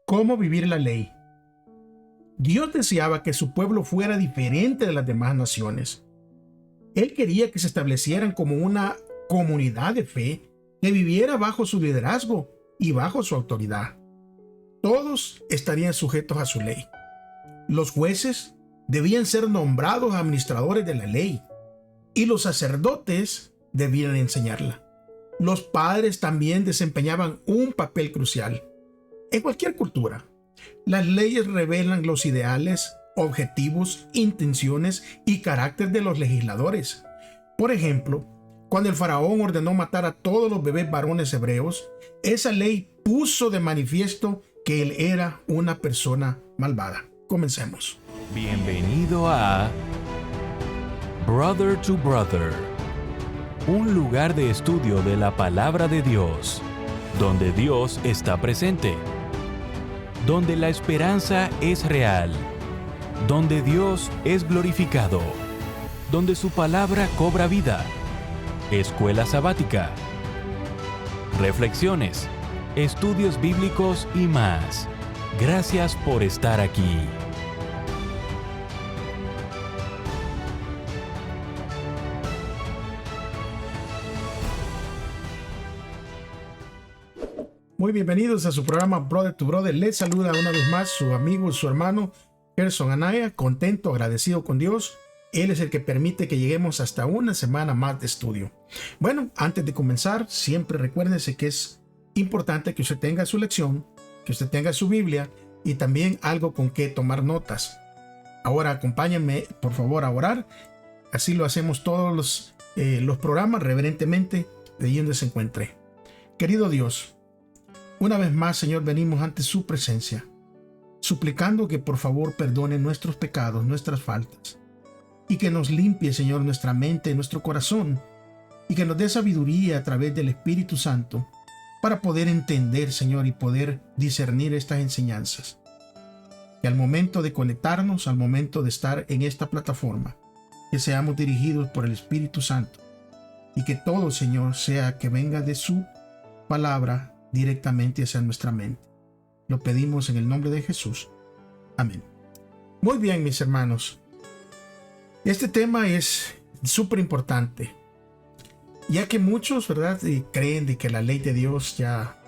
¿Cómo vivir la ley? Dios deseaba que su pueblo fuera diferente de las demás naciones. Él quería que se establecieran como una comunidad de fe que viviera bajo su liderazgo y bajo su autoridad. Todos estarían sujetos a su ley. Los jueces debían ser nombrados administradores de la ley y los sacerdotes debían enseñarla. Los padres también desempeñaban un papel crucial. En cualquier cultura, las leyes revelan los ideales, objetivos, intenciones y carácter de los legisladores. Por ejemplo, cuando el faraón ordenó matar a todos los bebés varones hebreos, esa ley puso de manifiesto que él era una persona malvada. Comencemos. Bienvenido a Brother to Brother, un lugar de estudio de la palabra de Dios, donde Dios está presente, donde la esperanza es real, donde Dios es glorificado, donde su palabra cobra vida. Escuela sabática, reflexiones, estudios bíblicos y más. Gracias por estar aquí. Muy bienvenidos a su programa Brother to Brother. Les saluda una vez más su amigo, su hermano Gerson Anaya, contento, agradecido con Dios. Él es el que permite que lleguemos hasta una semana más de estudio. Bueno, antes de comenzar, siempre recuérdense que es importante que usted tenga su lección, que usted tenga su Biblia y también algo con que tomar notas. Ahora acompáñenme por favor a orar. Así lo hacemos todos los programas reverentemente de allí donde se encuentre. Querido Dios, una vez más, Señor, venimos ante su presencia, suplicando que por favor perdone nuestros pecados, nuestras faltas, y que nos limpie, Señor, nuestra mente y nuestro corazón, y que nos dé sabiduría a través del Espíritu Santo para poder entender, Señor, y poder discernir estas enseñanzas. Que al momento de conectarnos, al momento de estar en esta plataforma, que seamos dirigidos por el Espíritu Santo, y que todo, Señor, sea que venga de su palabra directamente hacia nuestra mente. Lo pedimos en el nombre de Jesús. Amén. Muy bien, mis hermanos. Este tema es súper importante, ya que muchos, ¿verdad?, creen de que la ley de Dios ya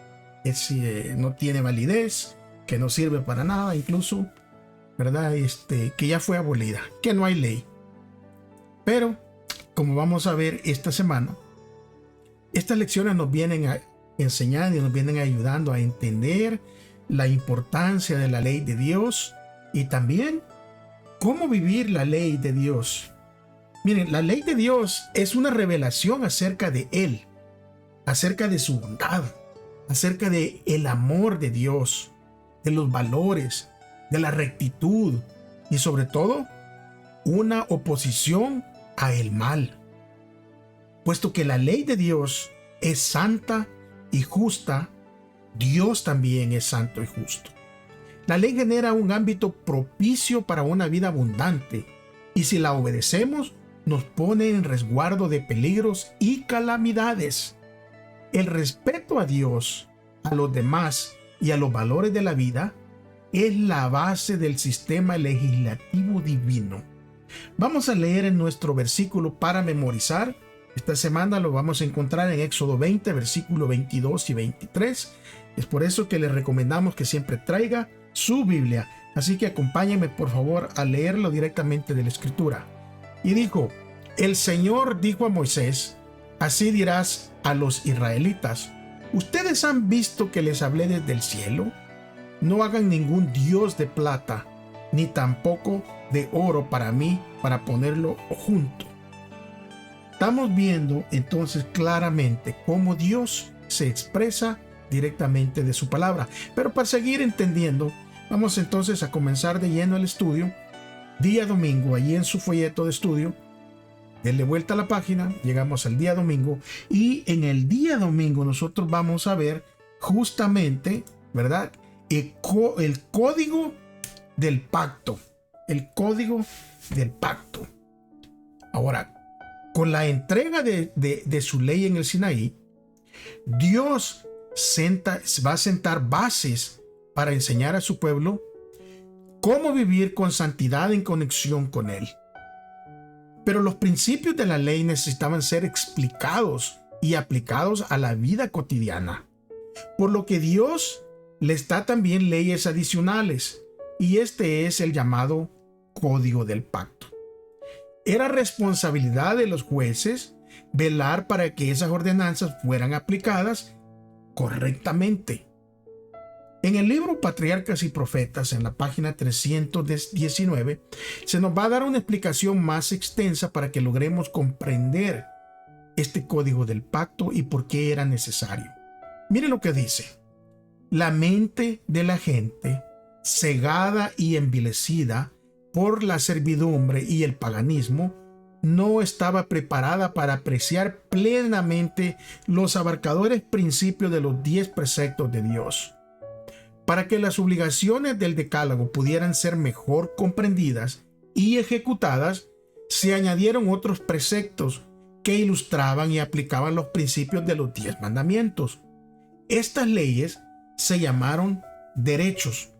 no tiene validez, que no sirve para nada, incluso, ¿verdad?, que ya fue abolida, que no hay ley. Pero, como vamos a ver esta semana, estas lecciones nos vienen a enseñando y nos vienen ayudando a entender la importancia de la ley de Dios y también cómo vivir la ley de Dios. Miren, la ley de Dios es una revelación acerca de Él, acerca de su bondad, acerca de el amor de Dios, de los valores, de la rectitud y sobre todo una oposición a el mal. Puesto que la ley de Dios es santa y justa, Dios también es santo y justo. La ley genera un ámbito propicio para una vida abundante y si la obedecemos nos pone en resguardo de peligros y calamidades. El respeto a Dios, a los demás y a los valores de la vida es la base del sistema legislativo divino. Vamos a leer en nuestro versículo para memorizar. Esta semana lo vamos a encontrar en Éxodo 20, versículo 22 y 23. Es por eso que les recomendamos que siempre traiga su Biblia. Así que acompáñenme por favor a leerlo directamente de la Escritura. Y dijo, el Señor dijo a Moisés, así dirás a los israelitas, ¿ustedes han visto que les hablé desde el cielo? No hagan ningún dios de plata, ni tampoco de oro para mí, para ponerlo junto. Estamos viendo entonces claramente cómo Dios se expresa directamente de su palabra. Pero para seguir entendiendo, vamos entonces a comenzar de lleno el estudio. Día domingo, allí en su folleto de estudio, denle vuelta a la página, llegamos al día domingo y en el día domingo nosotros vamos a ver justamente, ¿verdad?, el código del pacto. El código del pacto. Ahora, con la entrega de su ley en el Sinaí, Dios va a sentar bases para enseñar a su pueblo cómo vivir con santidad en conexión con Él. Pero los principios de la ley necesitaban ser explicados y aplicados a la vida cotidiana, por lo que Dios les da también leyes adicionales, y este es el llamado Código del Pacto. Era responsabilidad de los jueces velar para que esas ordenanzas fueran aplicadas correctamente. En el libro Patriarcas y Profetas, en la página 319, se nos va a dar una explicación más extensa para que logremos comprender este código del pacto y por qué era necesario. Mire lo que dice: la mente de la gente, cegada y envilecida por la servidumbre y el paganismo, no estaba preparada para apreciar plenamente los abarcadores principios de los 10 preceptos de Dios. Para que las obligaciones del Decálogo pudieran ser mejor comprendidas y ejecutadas, se añadieron otros preceptos que ilustraban y aplicaban los principios de los 10 mandamientos. Estas leyes se llamaron derechos,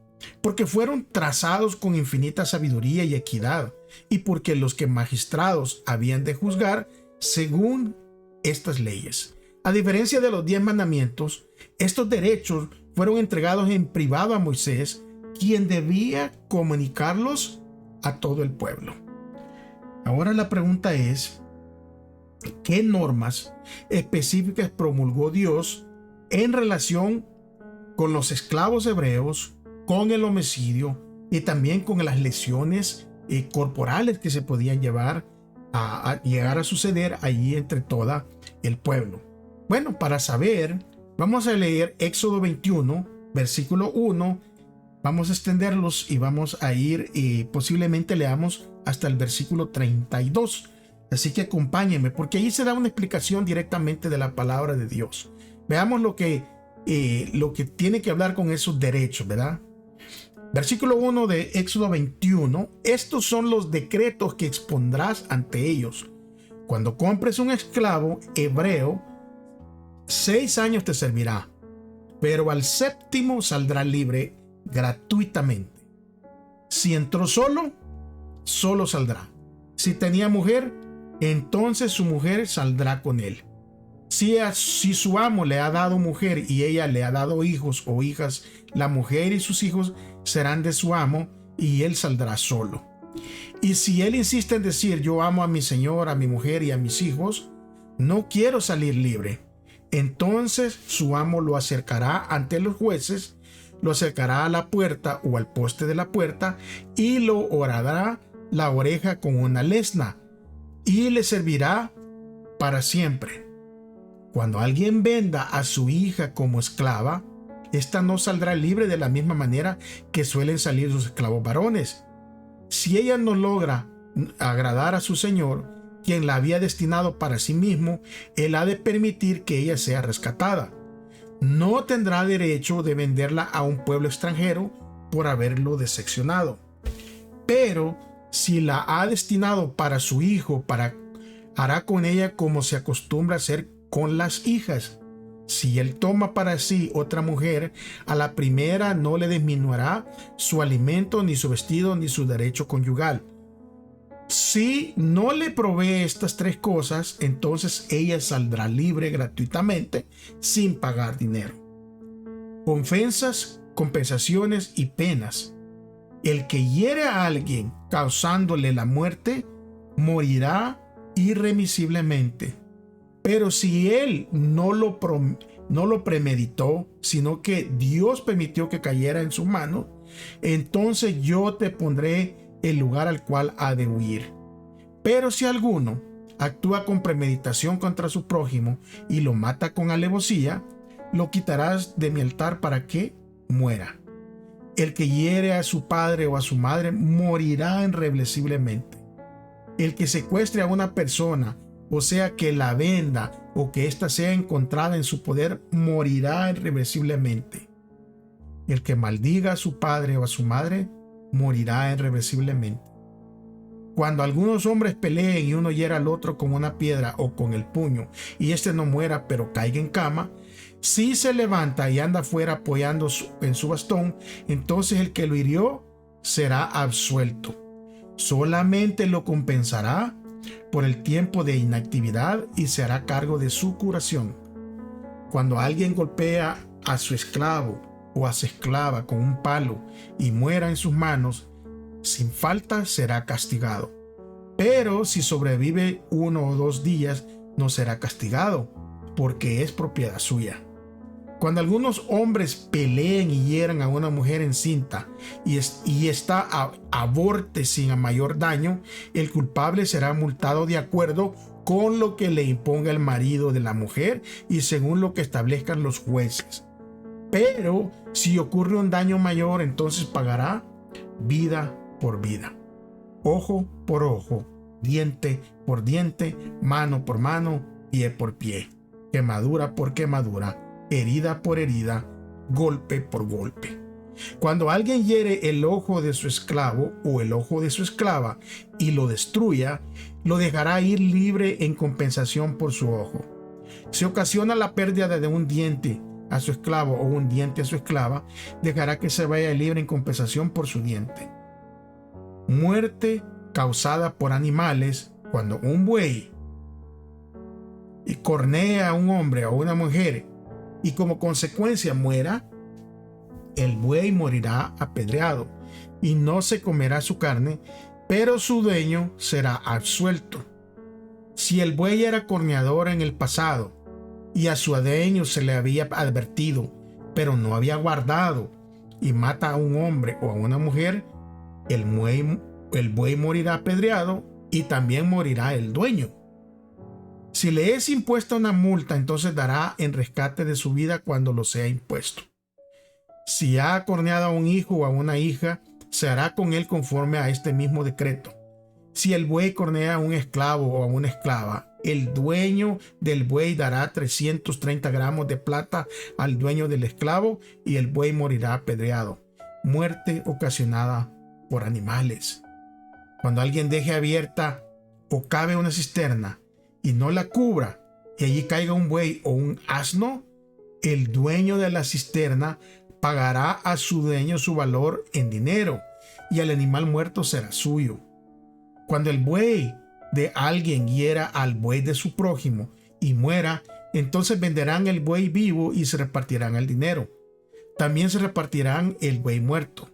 porque fueron trazados con infinita sabiduría y equidad, y porque los que magistrados habían de juzgar según estas leyes. A diferencia de los 10 mandamientos, estos derechos fueron entregados en privado a Moisés, quien debía comunicarlos a todo el pueblo. Ahora la pregunta es: ¿qué normas específicas promulgó Dios en relación con los esclavos hebreos, con el homicidio y también con las lesiones corporales que se podían llegar a suceder allí entre todo el pueblo? Bueno, para saber, vamos a leer Éxodo 21, versículo 1. Vamos a extenderlos y vamos a ir y posiblemente leamos hasta el versículo 32. Así que acompáñenme, porque ahí se da una explicación directamente de la palabra de Dios. Veamos lo que tiene que hablar con esos derechos, ¿verdad? Versículo 1 de Éxodo 21. Estos son los decretos que expondrás ante ellos. Cuando compres un esclavo hebreo, 6 años te servirá, pero al 7º saldrá libre gratuitamente. Si entró solo saldrá. Si tenía mujer, entonces su mujer saldrá con él. Si su amo le ha dado mujer y ella le ha dado hijos o hijas, la mujer y sus hijos serán de su amo y él saldrá solo. Y si él insiste en decir: yo amo a mi señor, a mi mujer y a mis hijos, no quiero salir libre, entonces su amo lo acercará ante los jueces, lo acercará a la puerta o al poste de la puerta y lo horadará la oreja con una lesna y le servirá para siempre. Cuando alguien venda a su hija como esclava, ésta no saldrá libre de la misma manera que suelen salir sus esclavos varones. Si ella no logra agradar a su señor, quien la había destinado para sí mismo, él ha de permitir que ella sea rescatada. No tendrá derecho de venderla a un pueblo extranjero por haberlo decepcionado. Pero si la ha destinado para su hijo, hará con ella como se acostumbra hacer con las hijas. Si él toma para sí otra mujer, a la primera no le disminuirá su alimento, ni su vestido, ni su derecho conyugal. Si no le provee estas 3 cosas, entonces ella saldrá libre gratuitamente sin pagar dinero. Ofensas, compensaciones y penas. El que hiere a alguien causándole la muerte, morirá irremisiblemente. Pero si él no lo premeditó, sino que Dios permitió que cayera en su mano, entonces yo te pondré el lugar al cual ha de huir. Pero si alguno actúa con premeditación contra su prójimo y lo mata con alevosía, lo quitarás de mi altar para que muera. El que hiere a su padre o a su madre morirá irreversiblemente. El que secuestre a una persona, o sea que la venda o que ésta sea encontrada en su poder, morirá irreversiblemente. El que maldiga a su padre o a su madre morirá irreversiblemente. Cuando algunos hombres peleen y uno hiera al otro con una piedra o con el puño, y éste no muera pero caiga en cama, Si se levanta y anda afuera apoyando en su bastón, entonces el que lo hirió será absuelto. Solamente lo compensará por el tiempo de inactividad y se hará cargo de su curación. Cuando alguien golpea a su esclavo o a su esclava con un palo y muera en sus manos, sin falta será castigado. Pero si sobrevive 1 o 2 días, no será castigado, porque es propiedad suya. Cuando algunos hombres peleen y hieran a una mujer encinta y ésta aborte sin mayor daño, el culpable será multado de acuerdo con lo que le imponga el marido de la mujer y según lo que establezcan los jueces. Pero si ocurre un daño mayor, entonces pagará vida por vida, ojo por ojo, diente por diente, mano por mano, pie por pie, quemadura por quemadura, herida por herida, golpe por golpe. Cuando alguien hiere el ojo de su esclavo o el ojo de su esclava y lo destruya, lo dejará ir libre en compensación por su ojo. Si ocasiona la pérdida de un diente a su esclavo o un diente a su esclava, dejará que se vaya libre en compensación por su diente. Muerte causada por animales: cuando un buey cornea a un hombre o a una mujer y como consecuencia muera, el buey morirá apedreado y no se comerá su carne, pero su dueño será absuelto. Si el buey era corneador en el pasado y a su dueño se le había advertido, pero no había guardado, y mata a un hombre o a una mujer, el buey morirá apedreado y también morirá el dueño. Si le es impuesta una multa, entonces dará en rescate de su vida cuando lo sea impuesto. Si ha corneado a un hijo o a una hija, se hará con él conforme a este mismo decreto. Si el buey cornea a un esclavo o a una esclava, el dueño del buey dará 330 gramos de plata al dueño del esclavo y el buey morirá apedreado. Muerte ocasionada por animales. Cuando alguien deje abierta o cave una cisterna y no la cubra, y allí caiga un buey o un asno, el dueño de la cisterna pagará a su dueño su valor en dinero, y el animal muerto será suyo. Cuando el buey de alguien hiera al buey de su prójimo y muera, entonces venderán el buey vivo y se repartirán el dinero. También se repartirán el buey muerto.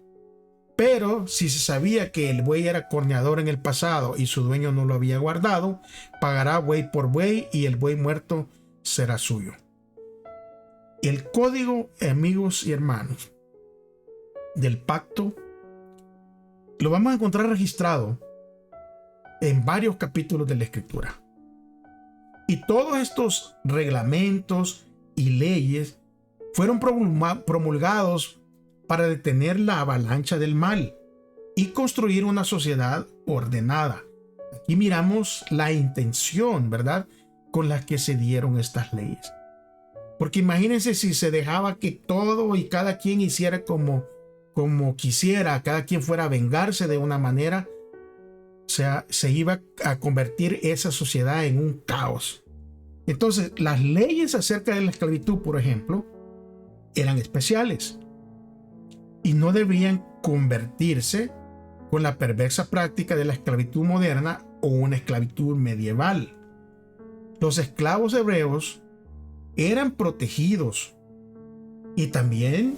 Pero si se sabía que el buey era corneador en el pasado y su dueño no lo había guardado, pagará buey por buey y el buey muerto será suyo. El código, amigos y hermanos, del pacto lo vamos a encontrar registrado en varios capítulos de la Escritura. Y todos estos reglamentos y leyes fueron promulgados para detener la avalancha del mal y construir una sociedad ordenada. Aquí miramos la intención, ¿verdad?, con la que se dieron estas leyes. Porque imagínense si se dejaba que todo y cada quien hiciera como quisiera, cada quien fuera a vengarse de una manera, o sea, se iba a convertir esa sociedad en un caos. Entonces, las leyes acerca de la esclavitud, por ejemplo, eran especiales y no debían convertirse con la perversa práctica de la esclavitud moderna o una esclavitud medieval. Los esclavos hebreos eran protegidos y también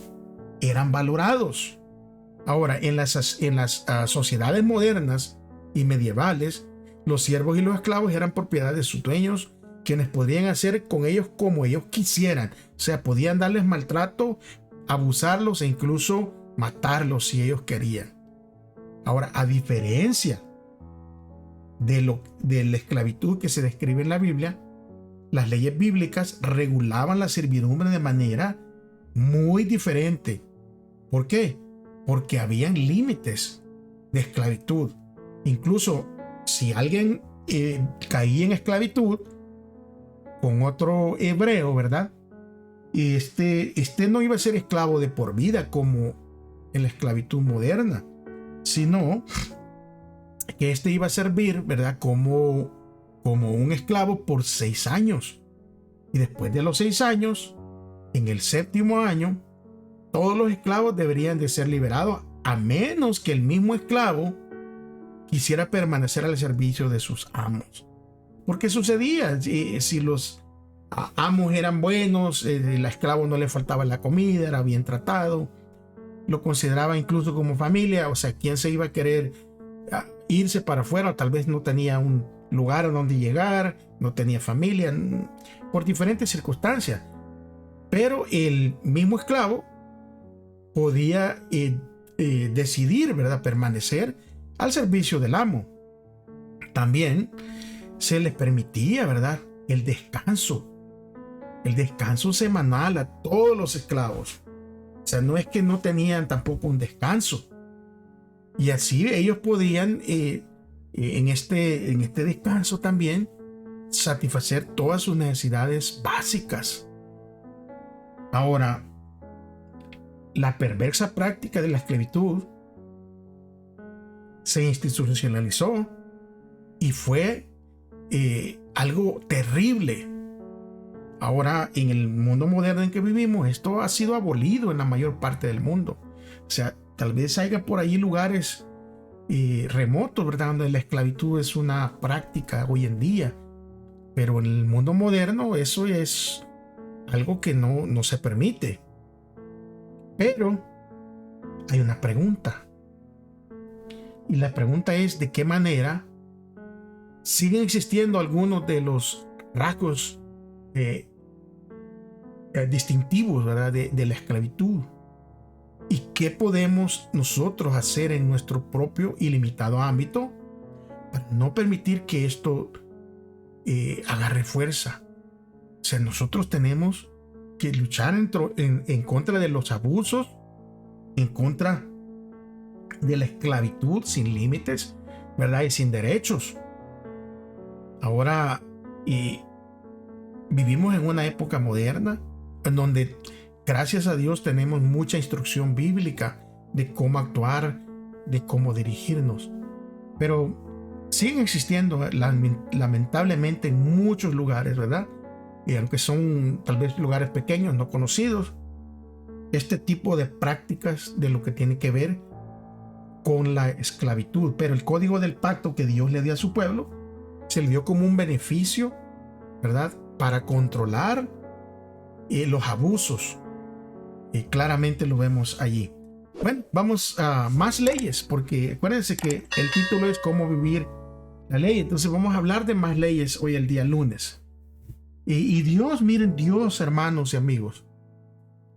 eran valorados. Ahora, en las sociedades modernas y medievales, los siervos y los esclavos eran propiedad de sus dueños, quienes podían hacer con ellos como ellos quisieran. O sea, podían darles maltrato, abusarlos e incluso matarlos si ellos querían. Ahora, a diferencia de la esclavitud que se describe en la Biblia, las leyes bíblicas regulaban la servidumbre de manera muy diferente. ¿Por qué? Porque habían límites de esclavitud. Incluso si alguien caía en esclavitud con otro hebreo, ¿verdad? Y este no iba a ser esclavo de por vida como en la esclavitud moderna, sino que este iba a servir, ¿verdad?, como un esclavo por 6 años. Y después de los 6 años en el 7º año, todos los esclavos deberían de ser liberados, a menos que el mismo esclavo quisiera permanecer al servicio de sus amos. Porque sucedía, si los amos eran buenos, el esclavo no le faltaba la comida, era bien tratado, lo consideraba incluso como familia. O sea, ¿quién se iba a querer irse para afuera? Tal vez no tenía un lugar a donde llegar, no tenía familia, por diferentes circunstancias. Pero el mismo esclavo podía decidir, ¿verdad?, permanecer al servicio del amo. También se les permitía, ¿verdad?, el descanso semanal a todos los esclavos. O sea, no es que no tenían tampoco un descanso. Y así ellos podían en este descanso también satisfacer todas sus necesidades básicas. Ahora, la perversa práctica de la esclavitud se institucionalizó y fue algo terrible. Ahora, en el mundo moderno en que vivimos, esto ha sido abolido en la mayor parte del mundo. O sea, tal vez haya por ahí lugares remotos, ¿verdad?, donde la esclavitud es una práctica hoy en día. Pero en el mundo moderno eso es algo que no se permite. Pero hay una pregunta. Y la pregunta es: ¿de qué manera siguen existiendo algunos de los rasgos distintivos, ¿verdad?, de la esclavitud? ¿Y qué podemos nosotros hacer en nuestro propio y limitado ámbito para no permitir que esto agarre fuerza? O sea, nosotros tenemos que luchar en contra de los abusos, en contra de la esclavitud sin límites, ¿verdad?, y sin derechos. Ahora vivimos en una época moderna en donde, gracias a Dios, tenemos mucha instrucción bíblica de cómo actuar, de cómo dirigirnos. Pero siguen existiendo, lamentablemente, en muchos lugares, ¿verdad? Y aunque son tal vez lugares pequeños, no conocidos, este tipo de prácticas de lo que tiene que ver con la esclavitud. Pero el código del pacto que Dios le dio a su pueblo se le dio como un beneficio, ¿verdad?, para controlar los abusos. Y claramente lo vemos allí. Bueno, vamos a más leyes, porque acuérdense que el título es cómo vivir la ley. Entonces vamos a hablar de más leyes hoy, el día lunes. Y Dios, miren, Dios, hermanos y amigos,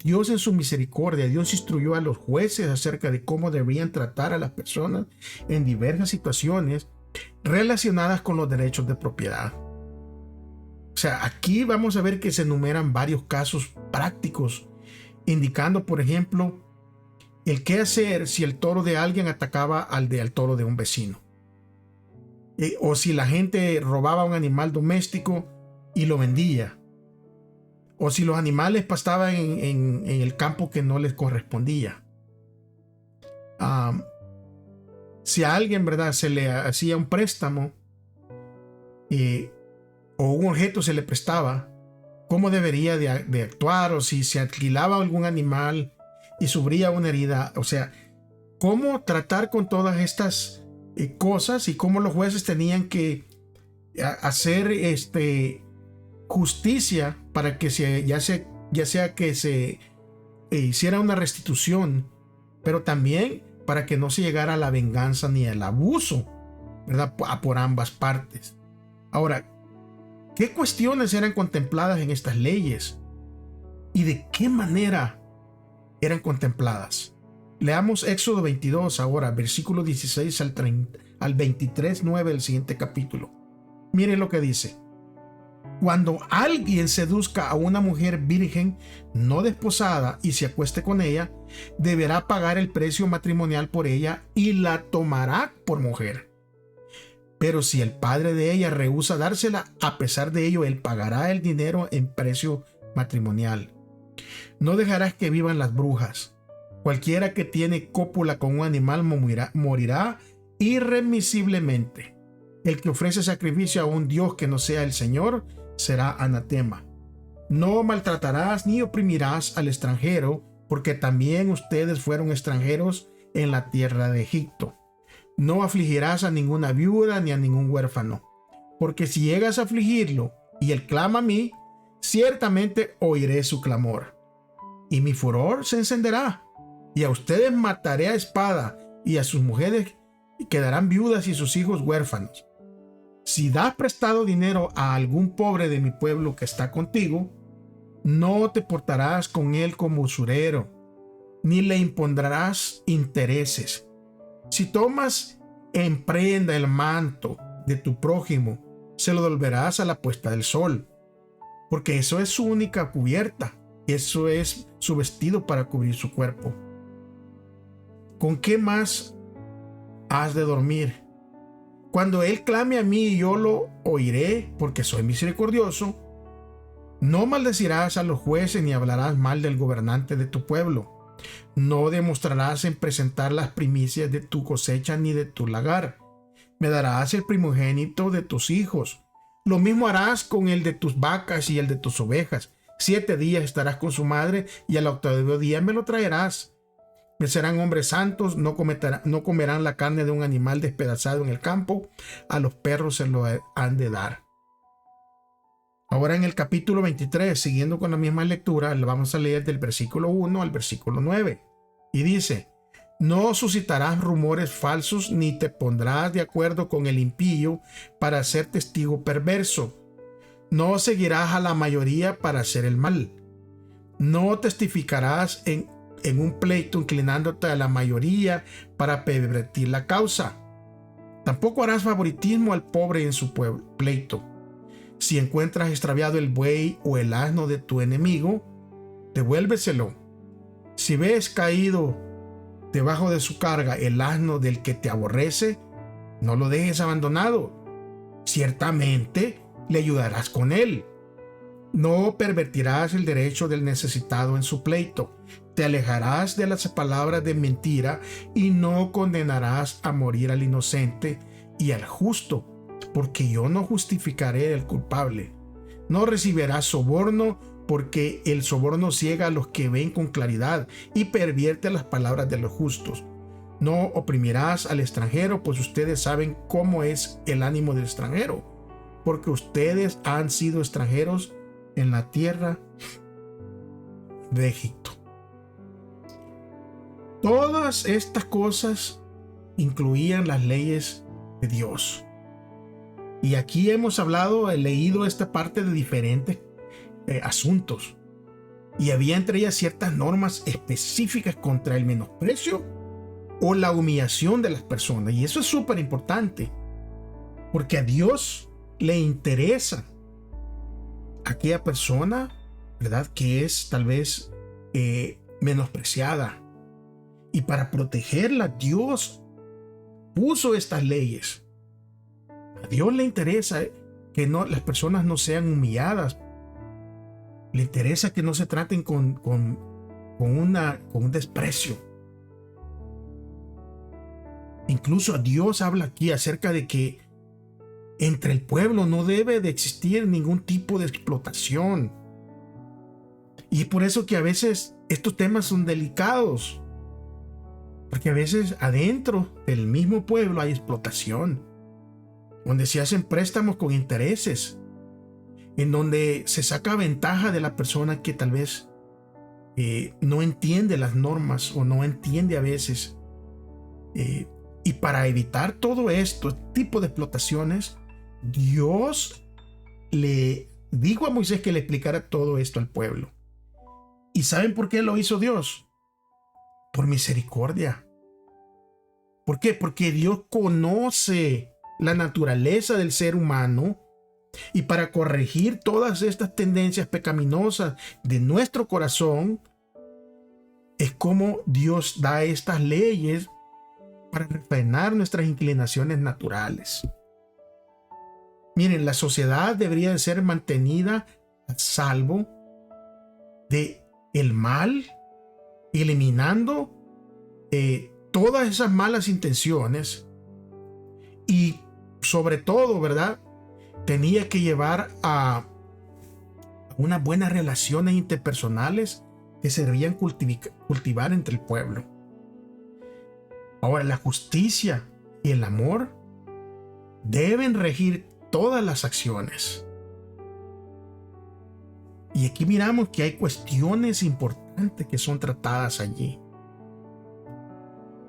Dios en su misericordia, Dios instruyó a los jueces acerca de cómo deberían tratar a las personas en diversas situaciones relacionadas con los derechos de propiedad. O sea, aquí vamos a ver que se enumeran varios casos prácticos, indicando, por ejemplo, el qué hacer si el toro de alguien atacaba al toro de un vecino. O si la gente robaba un animal doméstico y lo vendía. O si los animales pastaban en el campo que no les correspondía. Si a alguien, ¿verdad?, se le hacía un préstamo o un objeto se le prestaba, ¿cómo debería de actuar? O si se alquilaba algún animal y sufría una herida. O sea, ¿cómo tratar con todas estas cosas? Y cómo los jueces tenían que hacer justicia para que ya sea que se hiciera una restitución, pero también para que no se llegara a la venganza ni al abuso, ¿verdad?, por ambas partes. Ahora, ¿qué cuestiones eran contempladas en estas leyes? ¿Y de qué manera eran contempladas? Leamos Éxodo 22 ahora, versículo 16 al 23, 9 del siguiente capítulo. Miren lo que dice. Cuando alguien seduzca a una mujer virgen no desposada y se acueste con ella, deberá pagar el precio matrimonial por ella y la tomará por mujer. Pero si el padre de ella rehúsa dársela, a pesar de ello, él pagará el dinero en precio matrimonial. No dejarás que vivan las brujas. Cualquiera que tiene cópula con un animal morirá irremisiblemente. El que ofrece sacrificio a un Dios que no sea el Señor será anatema. No maltratarás ni oprimirás al extranjero, porque también ustedes fueron extranjeros en la tierra de Egipto. No afligirás a ninguna viuda ni a ningún huérfano, porque si llegas a afligirlo y él clama a mí, ciertamente oiré su clamor. Y mi furor se encenderá, y a ustedes mataré a espada, y a sus mujeres quedarán viudas y sus hijos huérfanos. Si das prestado dinero a algún pobre de mi pueblo que está contigo, no te portarás con él como usurero, ni le impondrás intereses. Si tomas en prenda el manto de tu prójimo, se lo devolverás a la puesta del sol, porque eso es su única cubierta, eso es su vestido para cubrir su cuerpo. ¿Con qué más has de dormir? Cuando él clame a mí, yo lo oiré, porque soy misericordioso. No maldecirás a los jueces ni hablarás mal del gobernante de tu pueblo. No demostrarás en presentar las primicias de tu cosecha ni de tu lagar. Me darás el primogénito de tus hijos. Lo mismo harás con el de tus vacas y el de tus ovejas. 7 días estarás con su madre y al 8º día me lo traerás. Me serán hombres santos, no comerán la carne de un animal despedazado en el campo. A los perros se lo han de dar. Ahora en el capítulo 23, siguiendo con la misma lectura, le vamos a leer del versículo 1 al versículo 9. Y dice: no suscitarás rumores falsos ni te pondrás de acuerdo con el impío para ser testigo perverso. No seguirás a la mayoría para hacer el mal. No testificarás en un pleito inclinándote a la mayoría para pervertir la causa. Tampoco harás favoritismo al pobre en su pleito. Si encuentras extraviado el buey o el asno de tu enemigo, devuélveselo. Si ves caído debajo de su carga el asno del que te aborrece, no lo dejes abandonado. Ciertamente le ayudarás con él. No pervertirás el derecho del necesitado en su pleito. Te alejarás de las palabras de mentira y no condenarás a morir al inocente y al justo, porque yo no justificaré al culpable. No recibirás soborno, porque el soborno ciega a los que ven con claridad y pervierte las palabras de los justos. No oprimirás al extranjero, pues ustedes saben cómo es el ánimo del extranjero, porque ustedes han sido extranjeros en la tierra de Egipto. Todas estas cosas incluían las leyes de Dios. Y aquí hemos leído esta parte de diferentes asuntos. Y había entre ellas ciertas normas específicas contra el menosprecio o la humillación de las personas. Y eso es súper importante, porque a Dios le interesa aquella persona, ¿verdad?, que es tal vez menospreciada. Y para protegerla, Dios puso estas leyes. A Dios le interesa que las personas no sean humilladas. Le interesa que no se traten con un desprecio. Incluso Dios habla aquí acerca de que entre el pueblo no debe de existir ningún tipo de explotación. Y es por eso que a veces estos temas son delicados. Porque a veces adentro del mismo pueblo hay explotación, donde se hacen préstamos con intereses, en donde se saca ventaja de la persona que tal vez no entiende las normas o no entiende a veces. Y para evitar todo esto, tipo de explotaciones, Dios le dijo a Moisés que le explicara todo esto al pueblo. ¿Y saben por qué lo hizo Dios? Por misericordia. ¿Por qué? Porque Dios conoce la naturaleza del ser humano, y para corregir todas estas tendencias pecaminosas de nuestro corazón es como Dios da estas leyes para refrenar nuestras inclinaciones naturales. Miren, la sociedad debería de ser mantenida a salvo de el mal, eliminando todas esas malas intenciones, y sobre todo, ¿verdad?, tenía que llevar a unas buenas relaciones interpersonales que se debían cultivar entre el pueblo. Ahora, la justicia y el amor deben regir todas las acciones. Y aquí miramos que hay cuestiones importantes que son tratadas allí.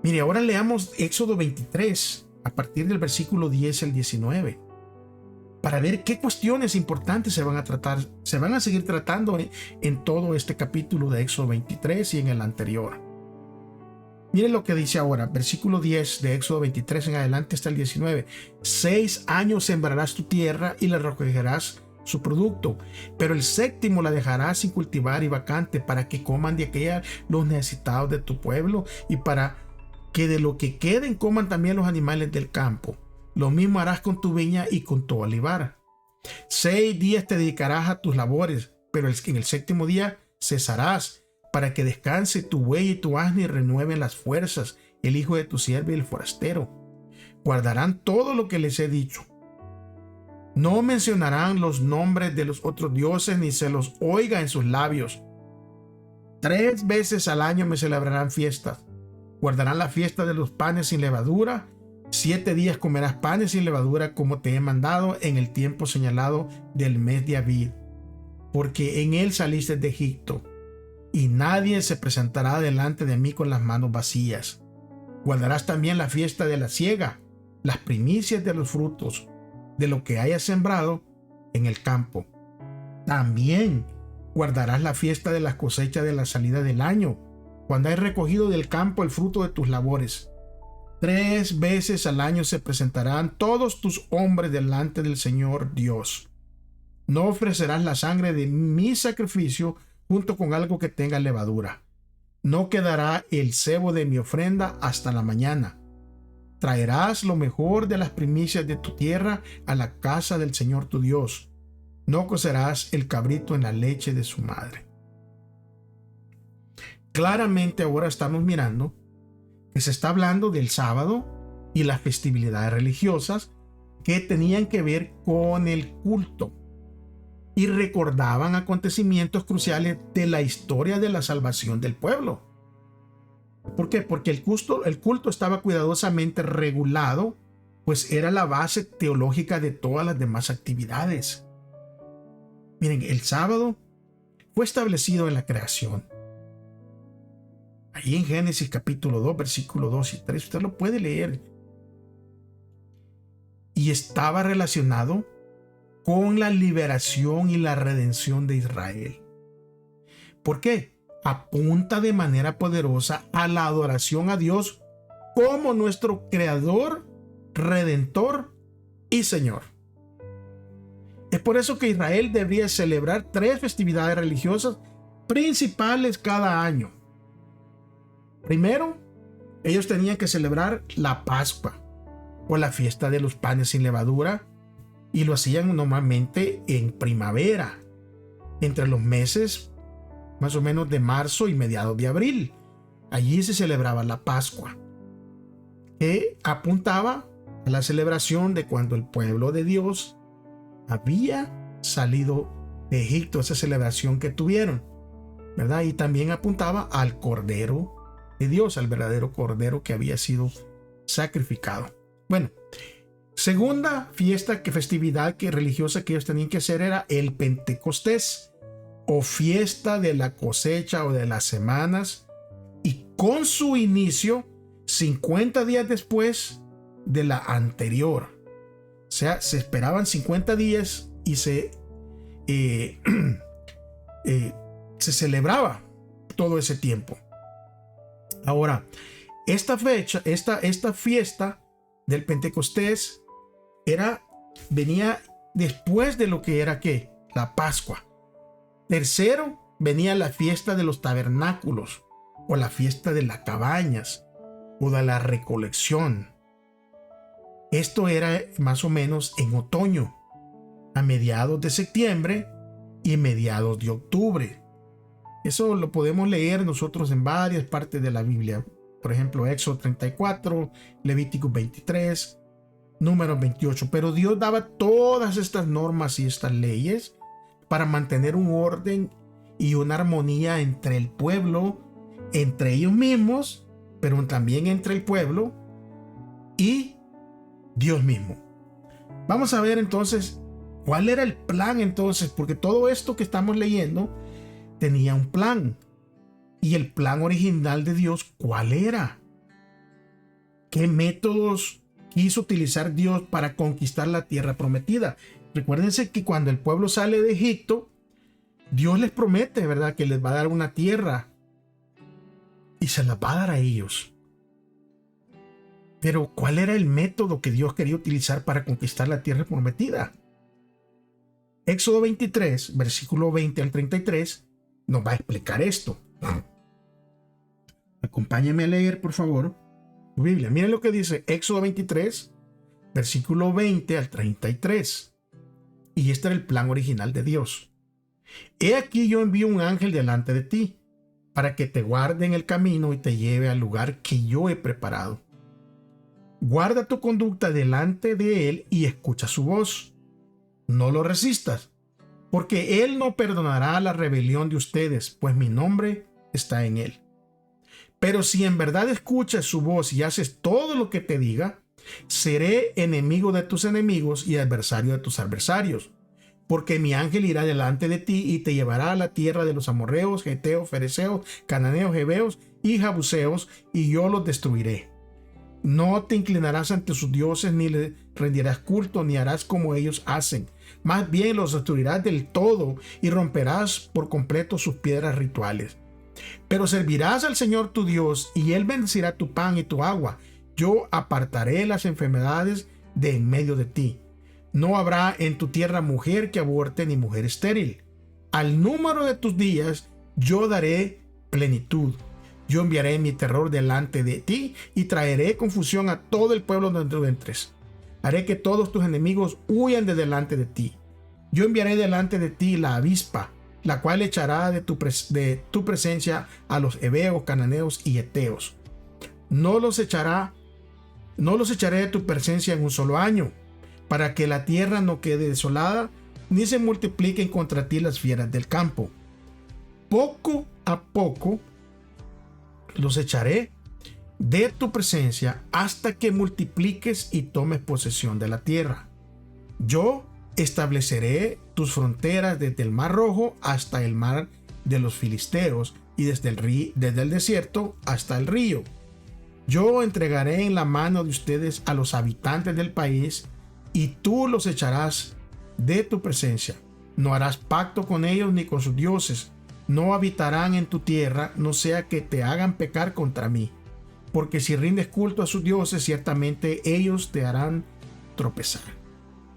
Mire, ahora leamos Éxodo 23, a partir del versículo 10 al 19, para ver qué cuestiones importantes se van a seguir tratando en todo este capítulo de Éxodo 23 y en el anterior. Miren lo que dice ahora, versículo 10 de Éxodo 23 en adelante hasta el 19. 6 años sembrarás tu tierra y la recogerás su producto, pero el séptimo la dejarás sin cultivar y vacante, para que coman de aquella los necesitados de tu pueblo, y para que de lo que queden coman también los animales del campo. Lo mismo harás con tu viña y con tu olivar. 6 días te dedicarás a tus labores, pero en el séptimo día cesarás, para que descanse tu buey y tu asno y renueven las fuerzas, el hijo de tu siervo y el forastero. Guardarán todo lo que les he dicho. No mencionarán los nombres de los otros dioses, ni se los oiga en sus labios. 3 veces al año me celebrarán fiestas. Guardarán la fiesta de los panes sin levadura. 7 días comerás panes sin levadura, como te he mandado, en el tiempo señalado del mes de Abib, porque en él saliste de Egipto, y nadie se presentará delante de mí con las manos vacías. Guardarás también la fiesta de la siega, las primicias de los frutos, de lo que hayas sembrado en el campo. También guardarás la fiesta de las cosechas de la salida del año, cuando hayas recogido del campo el fruto de tus labores. 3 veces al año se presentarán todos tus hombres delante del Señor Dios. No ofrecerás la sangre de mi sacrificio junto con algo que tenga levadura. No quedará el sebo de mi ofrenda hasta la mañana. Traerás lo mejor de las primicias de tu tierra a la casa del Señor tu Dios. No cocerás el cabrito en la leche de su madre. Claramente ahora estamos mirando que se está hablando del sábado y las festividades religiosas que tenían que ver con el culto y recordaban acontecimientos cruciales de la historia de la salvación del pueblo. ¿Por qué? Porque el culto estaba cuidadosamente regulado, pues era la base teológica de todas las demás actividades. Miren, el sábado fue establecido en la creación. Ahí en Génesis capítulo 2, versículo 2 y 3, usted lo puede leer. Y estaba relacionado con la liberación y la redención de Israel. ¿Por qué? Apunta de manera poderosa a la adoración a Dios como nuestro Creador, Redentor y Señor. Es por eso que Israel debería celebrar 3 festividades religiosas principales cada año. Primero, ellos tenían que celebrar la Pascua o la fiesta de los panes sin levadura, y lo hacían normalmente en primavera, entre los meses más o menos de marzo y mediados de abril. Allí se celebraba la Pascua, que apuntaba a la celebración de cuando el pueblo de Dios había salido de Egipto, esa celebración que tuvieron, ¿verdad? Y también apuntaba al Cordero de Dios, al verdadero Cordero que había sido sacrificado. Bueno, segunda festividad religiosa que ellos tenían que hacer era el Pentecostés, o fiesta de la cosecha o de las semanas, y con su inicio 50 días después de la anterior. O sea, se esperaban 50 días y se celebraba todo ese tiempo. Ahora, esta fiesta del Pentecostés venía después de lo que era la Pascua. Tercero, venía la fiesta de los tabernáculos, o la fiesta de las cabañas, o de la recolección. Esto era más o menos en otoño, a mediados de septiembre y mediados de octubre. Eso lo podemos leer nosotros en varias partes de la Biblia. Por ejemplo, Éxodo 34, Levítico 23, Números 28. Pero Dios daba todas estas normas y estas leyes para mantener un orden y una armonía entre el pueblo, entre ellos mismos, pero también entre el pueblo y Dios mismo. Vamos a ver entonces cuál era el plan entonces, porque todo esto que estamos leyendo tenía un plan. Y el plan original de Dios, ¿cuál era? ¿Qué métodos quiso utilizar Dios para conquistar la tierra prometida? Recuérdense que cuando el pueblo sale de Egipto, Dios les promete, ¿verdad?, que les va a dar una tierra y se la va a dar a ellos. Pero ¿cuál era el método que Dios quería utilizar para conquistar la tierra prometida? Éxodo 23, versículo 20 al 33, nos va a explicar esto. Acompáñame a leer, por favor, tu Biblia. Miren lo que dice Éxodo 23, versículo 20 al 33. Y este era el plan original de Dios. He aquí yo envío un ángel delante de ti, para que te guarde en el camino y te lleve al lugar que yo he preparado. Guarda tu conducta delante de él y escucha su voz. No lo resistas, porque él no perdonará la rebelión de ustedes, pues mi nombre está en él. Pero si en verdad escuchas su voz y haces todo lo que te diga, seré enemigo de tus enemigos y adversario de tus adversarios. Porque mi ángel irá delante de ti y te llevará a la tierra de los amorreos, geteos, fereceos, cananeos, heveos y jabuseos, y yo los destruiré. No te inclinarás ante sus dioses, ni le rendirás culto, ni harás como ellos hacen. Más bien los destruirás del todo y romperás por completo sus piedras rituales. Pero servirás al Señor tu Dios, y Él bendecirá tu pan y tu agua. Yo apartaré las enfermedades de en medio de ti. No habrá en tu tierra mujer que aborte ni mujer estéril. Al número de tus días yo daré plenitud. Yo enviaré mi terror delante de ti y traeré confusión a todo el pueblo donde tú entres. Haré que todos tus enemigos huyan de delante de ti. Yo enviaré delante de ti la avispa, la cual echará de tu presencia a los heveos, cananeos y heteos. No los echaré de tu presencia en un solo año, para que la tierra no quede desolada, ni se multipliquen contra ti las fieras del campo. Poco a poco los echaré de tu presencia hasta que multipliques y tomes posesión de la tierra. Yo estableceré tus fronteras desde el mar Rojo hasta el mar de los filisteos y desde el desierto hasta el río. Yo entregaré en la mano de ustedes a los habitantes del país y tú los echarás de tu presencia. No harás pacto con ellos ni con sus dioses. No habitarán en tu tierra, no sea que te hagan pecar contra mí. Porque si rindes culto a sus dioses, ciertamente ellos te harán tropezar.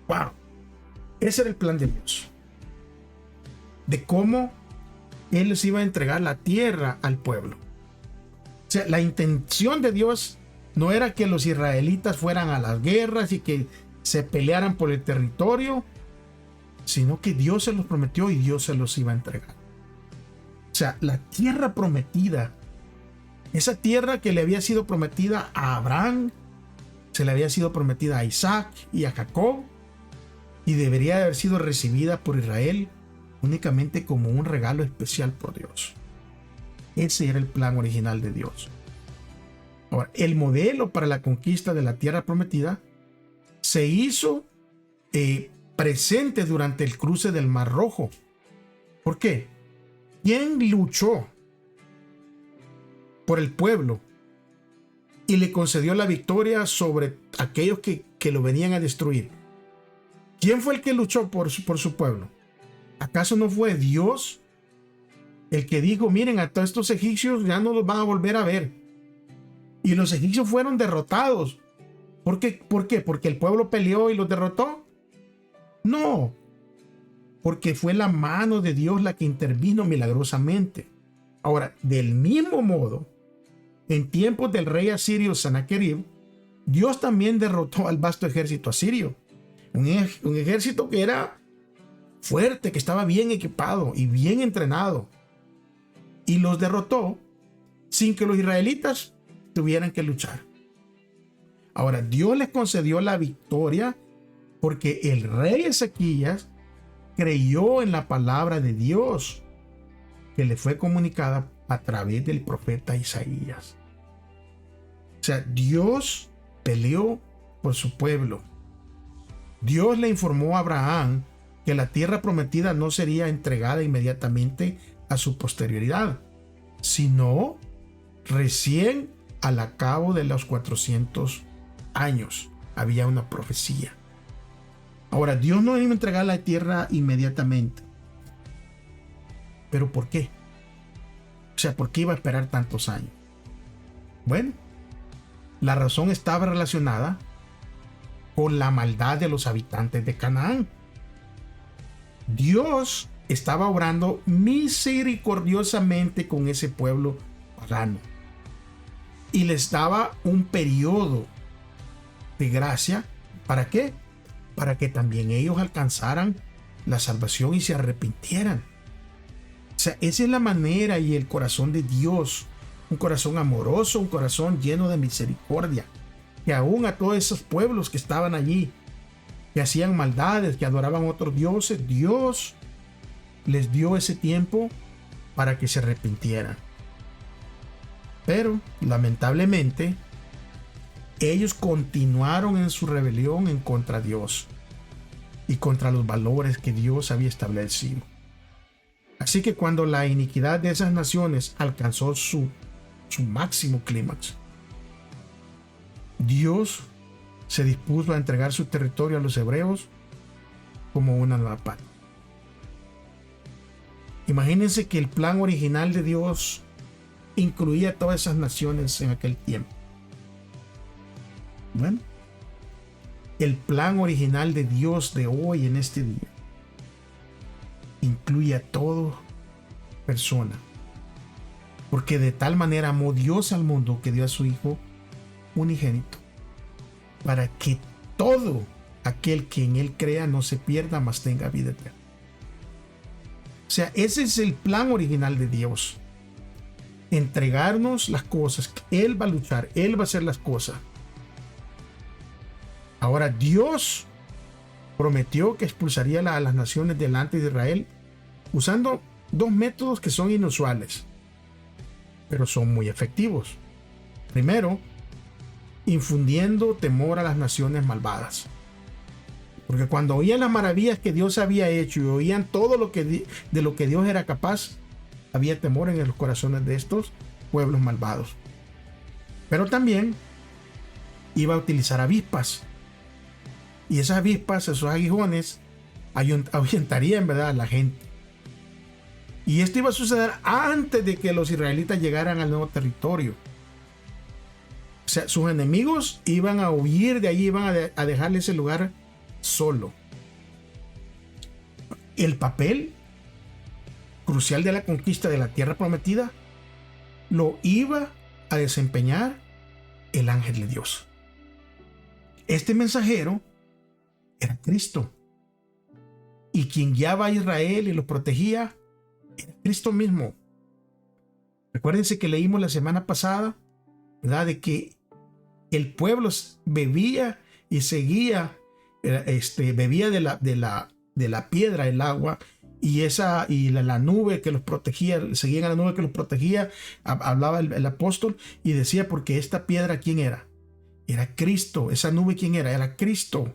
¡Wow! Ese era el plan de Dios. De cómo Él les iba a entregar la tierra al pueblo. O sea, la intención de Dios no era que los israelitas fueran a las guerras y que se pelearan por el territorio, sino que Dios se los prometió y Dios se los iba a entregar. O sea, la tierra prometida, esa tierra que le había sido prometida a Abraham, se le había sido prometida a Isaac y a Jacob, y debería haber sido recibida por Israel únicamente como un regalo especial por Dios. Ese era el plan original de Dios. Ahora, el modelo para la conquista de la tierra prometida se hizo presente durante el cruce del Mar Rojo. ¿Por qué? ¿Quién luchó por el pueblo y le concedió la victoria sobre aquellos que lo venían a destruir? ¿Quién fue el que luchó por su pueblo? ¿Acaso no fue Dios el que dijo, miren, a todos estos egipcios ya no los van a volver a ver? Y los egipcios fueron derrotados. ¿Por qué? ¿Porque el pueblo peleó y los derrotó? No, porque fue la mano de Dios la que intervino milagrosamente. Ahora, del mismo modo, en tiempos del rey asirio Sennacherib, Dios también derrotó al vasto ejército asirio. Un ejército que era fuerte, que estaba bien equipado y bien entrenado. Y los derrotó sin que los israelitas tuvieran que luchar. Ahora, Dios les concedió la victoria porque el rey Ezequías creyó en la palabra de Dios que le fue comunicada a través del profeta Isaías. O sea, Dios peleó por su pueblo. Dios le informó a Abraham que la tierra prometida no sería entregada inmediatamente a su posterioridad, sino recién al cabo de los 400 años. Había una profecía. Ahora, Dios no iba a entregar la tierra inmediatamente. ¿Pero por qué? O sea, ¿por qué iba a esperar tantos años? Bueno, la razón estaba relacionada con la maldad de los habitantes de Canaán. Dios estaba obrando misericordiosamente con ese pueblo pagano y les daba un periodo de gracia. ¿Para qué? Para que también ellos alcanzaran la salvación y se arrepintieran. O sea, esa es la manera y el corazón de Dios, un corazón amoroso, un corazón lleno de misericordia, que aún a todos esos pueblos que estaban allí, que hacían maldades, que adoraban a otros dioses, Dios les dio ese tiempo para que se arrepintieran. Pero, lamentablemente, ellos continuaron en su rebelión en contra de Dios y contra los valores que Dios había establecido. Así que cuando la iniquidad de esas naciones alcanzó su máximo clímax, Dios se dispuso a entregar su territorio a los hebreos como una nueva patria. Imagínense que el plan original de Dios incluía a todas esas naciones en aquel tiempo. Bueno, el plan original de Dios de hoy en este día incluye a toda persona, porque de tal manera amó Dios al mundo que dio a su Hijo unigénito, para que todo aquel que en él crea no se pierda, mas tenga vida eterna. O sea, ese es el plan original de Dios. Entregarnos las cosas. Él va a luchar. Él va a hacer las cosas. Ahora, Dios prometió que expulsaría a las naciones delante de Israel usando dos métodos que son inusuales, pero son muy efectivos. Primero, infundiendo temor a las naciones malvadas. Porque cuando oían las maravillas que Dios había hecho y oían todo de lo que Dios era capaz, había temor en los corazones de estos pueblos malvados. Pero también iba a utilizar avispas. Y esas avispas, esos aguijones, ahuyentarían, ¿verdad?, a la gente. Y esto iba a suceder antes de que los israelitas llegaran al nuevo territorio. O sea, sus enemigos iban a huir de allí, iban a dejarle ese lugar solo. El papel crucial de la conquista de la tierra prometida lo iba a desempeñar el ángel de Dios. Este mensajero era Cristo, y quien guiaba a Israel y los protegía era Cristo mismo. Recuérdense que leímos la semana pasada, ¿verdad?, de que el pueblo bebía y seguía, bebía de la piedra el agua, y la nube que los protegía, seguían a la nube que los protegía. Hablaba el apóstol y decía, porque esta piedra, ¿quién era? Era Cristo. Esa nube, ¿quién era? Era Cristo.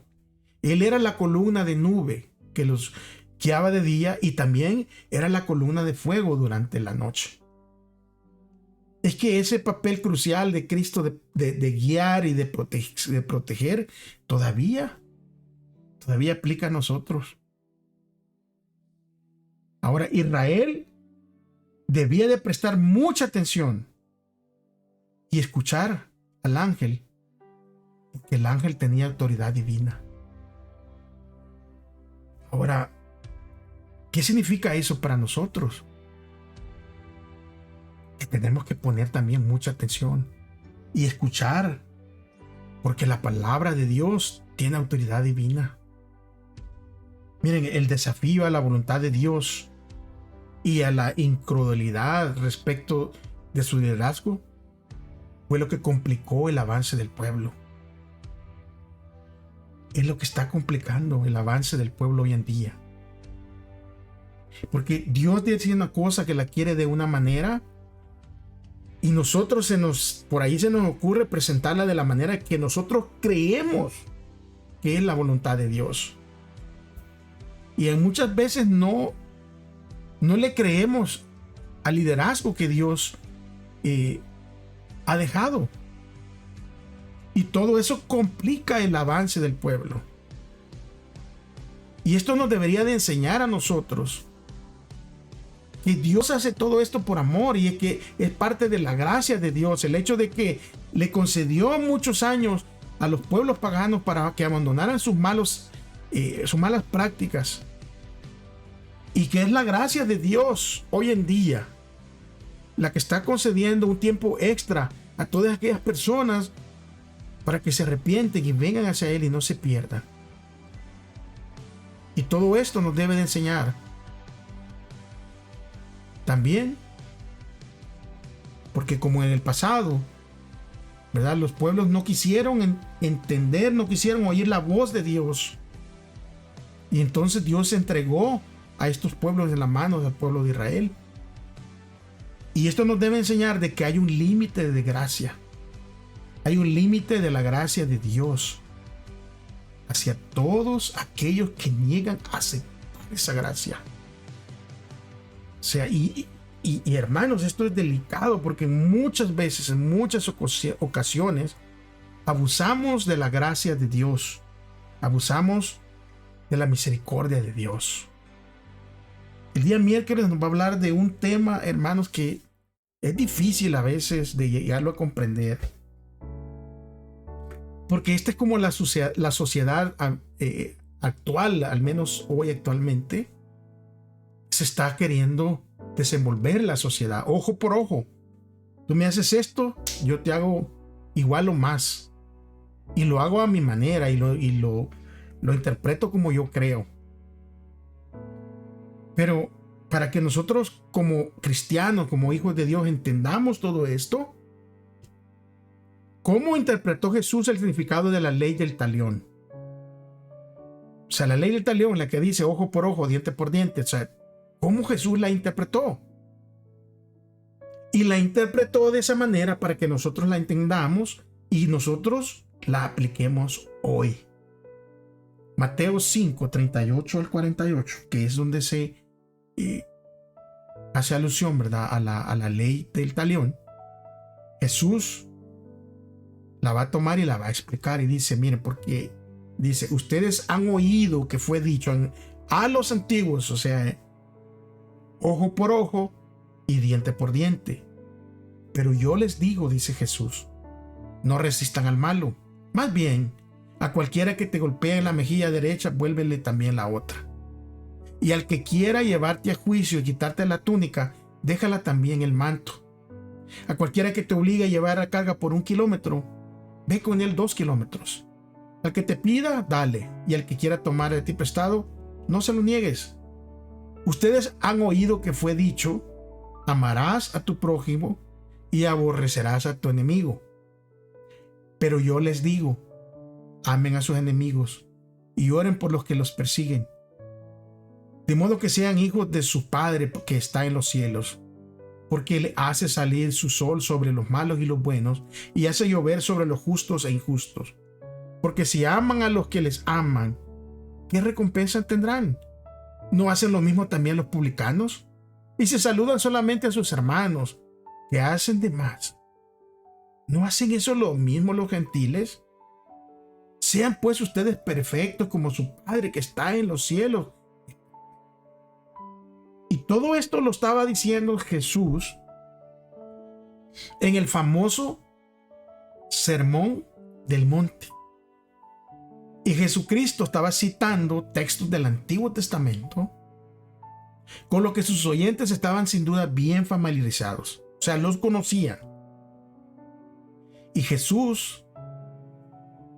Él era la columna de nube que los guiaba de día, y también era la columna de fuego durante la noche. Es que ese papel crucial de Cristo de guiar y de proteger todavía aplica a nosotros. Ahora, Israel debía de prestar mucha atención y escuchar al ángel, porque el ángel tenía autoridad divina. Ahora, ¿qué significa eso para nosotros? Que tenemos que poner también mucha atención y escuchar, porque la palabra de Dios tiene autoridad divina. Miren, el desafío a la voluntad de Dios y a la incredulidad respecto de su liderazgo fue lo que complicó el avance del pueblo. Es lo que está complicando el avance del pueblo hoy en día. Porque Dios dice una cosa que la quiere de una manera y nosotros por ahí se nos ocurre presentarla de la manera que nosotros creemos que es la voluntad de Dios. Y muchas veces no le creemos al liderazgo que Dios ha dejado. Y todo eso complica el avance del pueblo. Y esto nos debería de enseñar a nosotros que Dios hace todo esto por amor y es que es parte de la gracia de Dios. El hecho de que le concedió muchos años a los pueblos paganos para que abandonaran sus malas prácticas. Y que es la gracia de Dios hoy en día la que está concediendo un tiempo extra a todas aquellas personas para que se arrepienten y vengan hacia Él y no se pierdan. Y todo esto nos debe de enseñar también, porque como en el pasado, ¿verdad? Los pueblos no quisieron entender, no quisieron oír la voz de Dios. Y entonces Dios entregó a estos pueblos en las manos del pueblo de Israel. Y esto nos debe enseñar de que hay un límite de gracia. Hay un límite de la gracia de Dios hacia todos aquellos que niegan a aceptar esa gracia. O sea, y hermanos, esto es delicado porque muchas veces, en muchas ocasiones, abusamos de la gracia de Dios. Abusamos de la misericordia de Dios. El día miércoles nos va a hablar de un tema, hermanos, que es difícil a veces de llegarlo a comprender. Porque esta es como la sociedad actual, al menos hoy actualmente, se está queriendo desenvolver la sociedad, ojo por ojo. Tú me haces esto, yo te hago igual o más. Y lo hago a mi manera y lo interpreto como yo creo. Pero para que nosotros como cristianos, como hijos de Dios, entendamos todo esto, ¿cómo interpretó Jesús el significado de la ley del talión? O sea, la ley del talión, la que dice ojo por ojo, diente por diente, o sea, ¿cómo Jesús la interpretó? Y la interpretó de esa manera para que nosotros la entendamos y nosotros la apliquemos hoy. Mateo 5, 38 al 48, que es donde se hace alusión, ¿verdad?, a la ley del talión. Jesús la va a tomar y la va a explicar y dice, miren, porque dice, ustedes han oído que fue dicho a los antiguos, o sea, ojo por ojo y diente por diente. Pero yo les digo, dice Jesús, no resistan al malo. Más bien, a cualquiera que te golpee en la mejilla derecha, vuélvele también la otra. Y al que quiera llevarte a juicio y quitarte la túnica, déjala también el manto. A cualquiera que te obligue a llevar a carga por 1 kilómetro, ve con él 2 kilómetros. Al que te pida, dale. Y al que quiera tomar de ti prestado, no se lo niegues. Ustedes han oído que fue dicho, amarás a tu prójimo y aborrecerás a tu enemigo. Pero yo les digo, amen a sus enemigos y oren por los que los persiguen, de modo que sean hijos de su Padre que está en los cielos, porque Él hace salir su sol sobre los malos y los buenos y hace llover sobre los justos e injustos. Porque si aman a los que les aman, ¿qué recompensa tendrán? ¿No hacen lo mismo también los publicanos? Y si saludan solamente a sus hermanos, ¿qué hacen de más? ¿No hacen eso lo mismo los gentiles? Sean pues ustedes perfectos como su Padre que está en los cielos. Y todo esto lo estaba diciendo Jesús en el famoso Sermón del Monte. Y Jesucristo estaba citando textos del Antiguo Testamento con lo que sus oyentes estaban sin duda bien familiarizados. O sea, los conocían. Y Jesús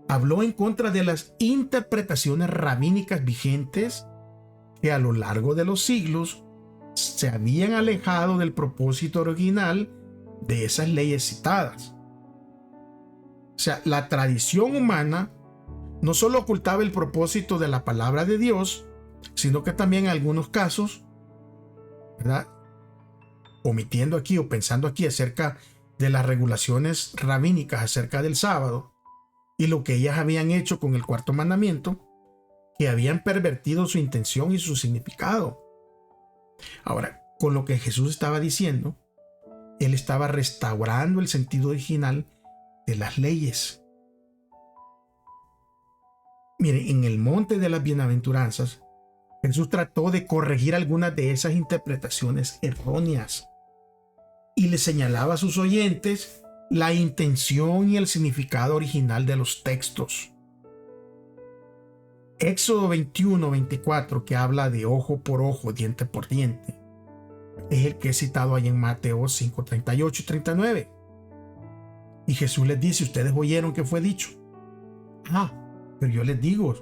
habló en contra de las interpretaciones rabínicas vigentes que a lo largo de los siglos se habían alejado del propósito original de esas leyes citadas. O sea, la tradición humana no solo ocultaba el propósito de la palabra de Dios, sino que también en algunos casos ¿verdad? Omitiendo aquí o pensando aquí acerca de las regulaciones rabínicas acerca del sábado y lo que ellas habían hecho con el cuarto mandamiento, que habían pervertido su intención y su significado. Ahora, con lo que Jesús estaba diciendo, él estaba restaurando el sentido original de las leyes. Mire, en el monte de las bienaventuranzas, Jesús trató de corregir algunas de esas interpretaciones erróneas y le señalaba a sus oyentes la intención y el significado original de los textos. Éxodo 21-24, que habla de ojo por ojo, diente por diente, es el que he citado ahí en Mateo 5:38 y 39. Y Jesús les dice: ustedes oyeron que fue dicho. Pero yo les digo,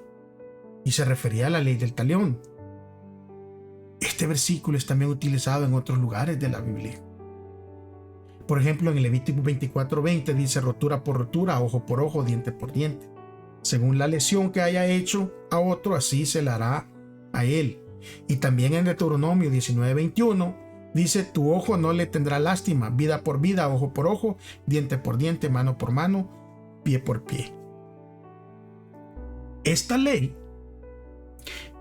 y se refería a la ley del talión. Este versículo es también utilizado en otros lugares de la Biblia. Por ejemplo, en Levítico 24:20 dice: rotura por rotura, ojo por ojo, diente por diente. Según la lesión que haya hecho a otro, así se la hará a él. Y también en Deuteronomio 19:21 dice: tu ojo no le tendrá lástima, vida por vida, ojo por ojo, diente por diente, mano por mano, pie por pie. Esta ley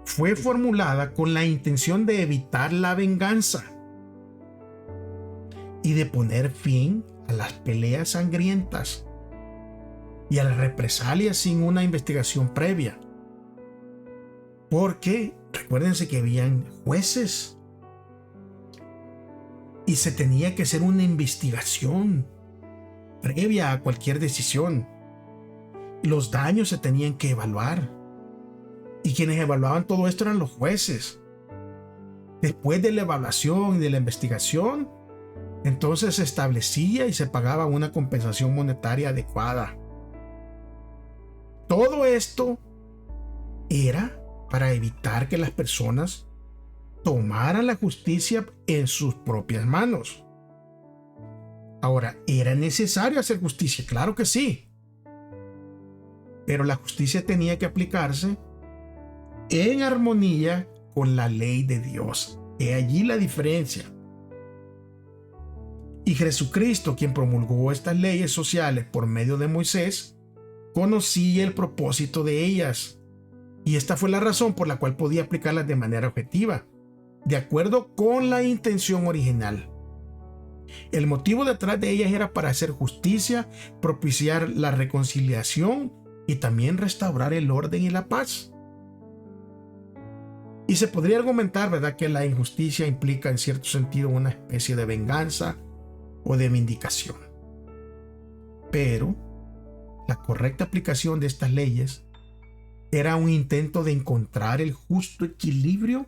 fue formulada con la intención de evitar la venganza y de poner fin a las peleas sangrientas y a las represalias sin una investigación previa. Porque recuérdense que habían jueces y se tenía que hacer una investigación previa a cualquier decisión. Los daños se tenían que evaluar y quienes evaluaban todo esto eran los jueces. Después de la evaluación y de la investigación, entonces se establecía y se pagaba una compensación monetaria adecuada. Todo esto era para evitar que las personas tomaran la justicia en sus propias manos. Ahora, ¿era necesario hacer justicia? Claro que sí. Pero la justicia tenía que aplicarse en armonía con la ley de Dios. He allí la diferencia. Y Jesucristo, quien promulgó estas leyes sociales por medio de Moisés, conocía el propósito de ellas. Y esta fue la razón por la cual podía aplicarlas de manera objetiva, de acuerdo con la intención original. El motivo detrás de ellas era para hacer justicia, propiciar la reconciliación y también restaurar el orden y la paz. Y se podría argumentar, ¿verdad?, que la injusticia implica en cierto sentido una especie de venganza o de vindicación. Pero la correcta aplicación de estas leyes era un intento de encontrar el justo equilibrio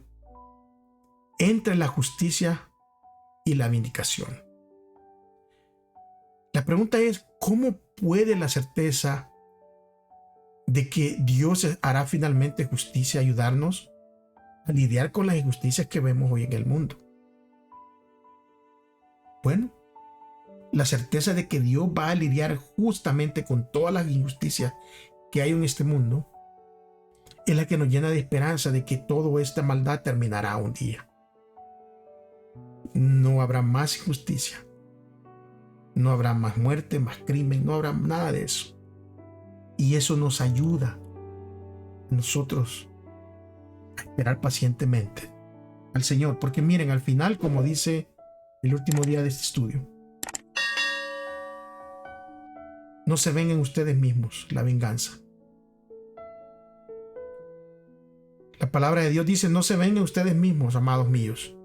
entre la justicia y la vindicación. La pregunta es: ¿cómo puede la certeza de que Dios hará finalmente justicia ayudarnos a lidiar con las injusticias que vemos hoy en el mundo? Bueno, la certeza de que Dios va a lidiar justamente con todas las injusticias que hay en este mundo es la que nos llena de esperanza de que toda esta maldad terminará un día. No habrá más injusticia, no habrá más muerte, más crimen, no habrá nada de eso. Y eso nos ayuda a nosotros a esperar pacientemente al Señor, porque miren, al final, como dice el último día de este estudio, no se ven en ustedes mismos la venganza. La palabra de Dios dice: no se ven en ustedes mismos, amados míos,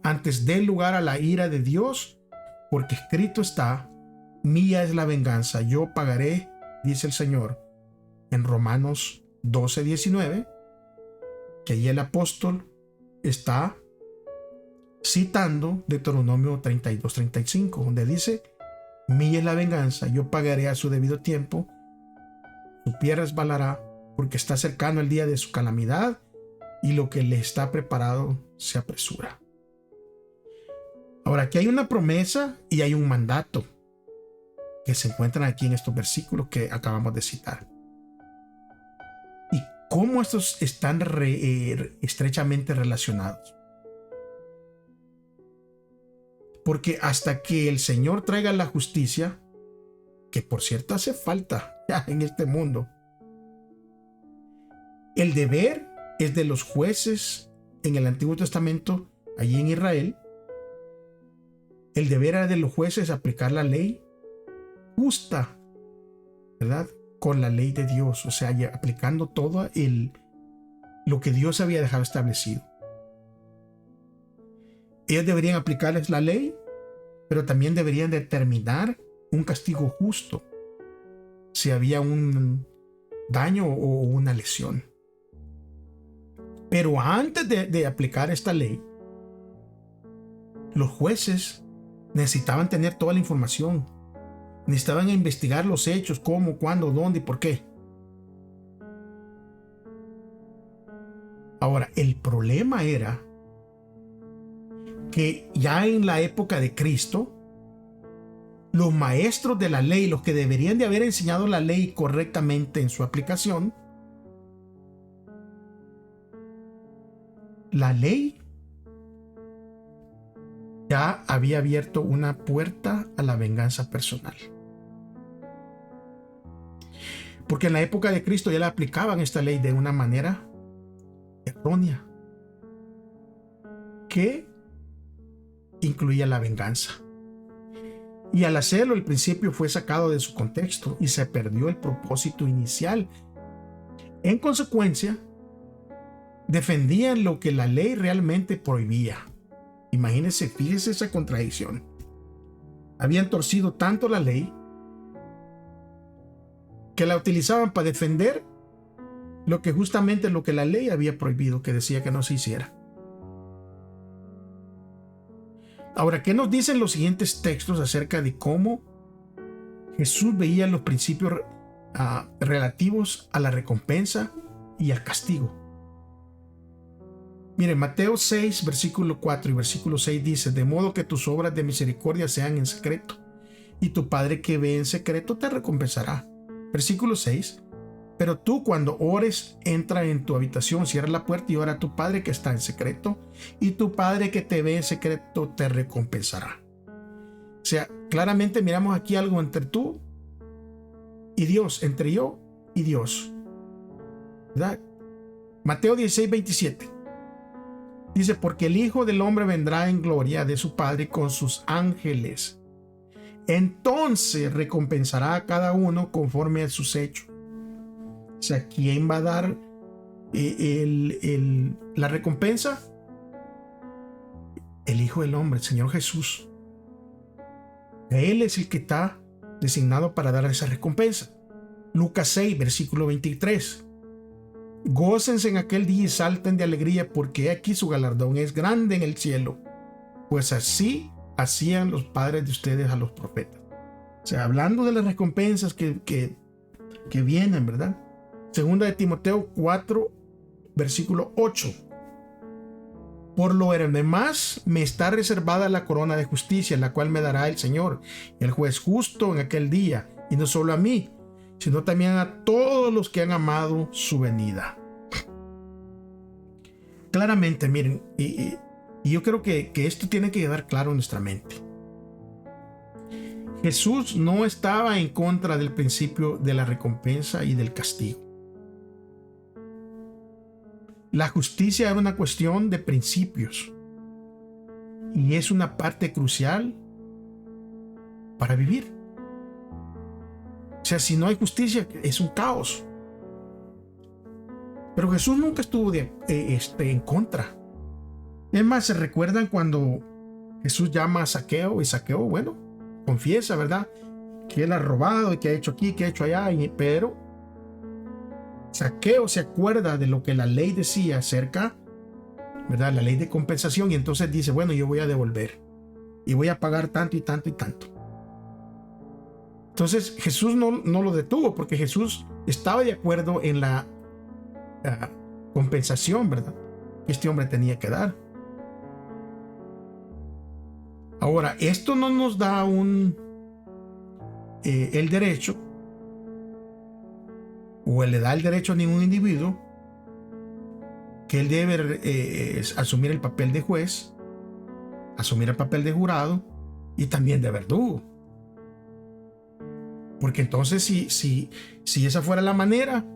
antes den lugar a la ira de Dios, porque escrito está: mía es la venganza, yo pagaré, dice el Señor. En Romanos 12:19, que allí el apóstol está citando Deuteronomio 32:35, donde dice: mía es la venganza, yo pagaré a su debido tiempo, su pie resbalará, porque está cercano el día de su calamidad, y lo que le está preparado se apresura. Ahora, aquí hay una promesa y hay un mandato que se encuentran aquí en estos versículos que acabamos de citar. ¿Y cómo estos están estrechamente relacionados? Porque hasta que el Señor traiga la justicia, que por cierto hace falta ya en este mundo, el deber es de los jueces en el Antiguo Testamento, allí en Israel. El deber era de los jueces aplicar la ley justa, ¿verdad? Con la ley de Dios, o sea, aplicando todo lo que Dios había dejado establecido. Ellos deberían aplicarles la ley, pero también deberían determinar un castigo justo si había un daño o una lesión. Pero antes de aplicar esta ley, los jueces necesitaban tener toda la información. Necesitaban investigar los hechos, cómo, cuándo, dónde y por qué. Ahora, el problema era que ya en la época de Cristo, los maestros de la ley, los que deberían de haber enseñado la ley correctamente en su aplicación, la ley ya había abierto una puerta a la venganza personal. Porque en la época de Cristo ya le aplicaban esta ley de una manera errónea, que incluía la venganza. Y al hacerlo, el principio fue sacado de su contexto y se perdió el propósito inicial. En consecuencia, defendían lo que la ley realmente prohibía. Imagínense, fíjese esa contradicción. Habían torcido tanto la ley que la utilizaban para defender lo que la ley había prohibido, que decía que no se hiciera. Ahora, ¿qué nos dicen los siguientes textos acerca de cómo Jesús veía los principios relativos a la recompensa y al castigo? Miren, Mateo 6, versículo 4 y versículo 6 dice: de modo que tus obras de misericordia sean en secreto, y tu Padre que ve en secreto te recompensará. Versículo 6: pero tú, cuando ores, entra en tu habitación, cierra la puerta y ora a tu Padre que está en secreto, y tu Padre que te ve en secreto te recompensará. O sea, claramente miramos aquí algo entre tú y Dios, entre yo y Dios, ¿verdad? Mateo 16, 27 dice: porque el Hijo del Hombre vendrá en gloria de su Padre con sus ángeles. Entonces recompensará a cada uno conforme a sus hechos. O sea, ¿quién va a dar la recompensa? El Hijo del Hombre, el Señor Jesús. Él es el que está designado para dar esa recompensa. Lucas 6, versículo 23. Gócense en aquel día y salten de alegría, porque aquí su galardón es grande en el cielo, pues así hacían los padres de ustedes a los profetas. O sea, hablando de las recompensas que vienen, ¿verdad? Segunda de Timoteo 4, versículo 8. Por lo demás me está reservada la corona de justicia, la cual me dará el Señor, el juez justo, en aquel día, y no solo a mí, sino también a todos los que han amado su venida. Claramente, miren, y yo creo que esto tiene que quedar claro en nuestra mente. Jesús no estaba en contra del principio de la recompensa y del castigo. La justicia era una cuestión de principios y es una parte crucial para vivir. O sea, si no hay justicia, es un caos. Pero Jesús nunca estuvo en contra. Es más, ¿se recuerdan cuando Jesús llama a Zaqueo? Y Zaqueo, bueno, confiesa, ¿verdad?, que él ha robado y que ha hecho aquí, que ha hecho allá, pero Zaqueo se acuerda de lo que la ley decía acerca, ¿verdad?, la ley de compensación, y entonces dice: bueno, yo voy a devolver y voy a pagar tanto y tanto y tanto. Entonces Jesús no lo detuvo, porque Jesús estaba de acuerdo en la compensación, ¿verdad?, que este hombre tenía que dar. Ahora, esto no nos da el derecho, o le da el derecho a ningún individuo que él debe asumir el papel de juez, asumir el papel de jurado y también de verdugo. Porque entonces si esa fuera la manera,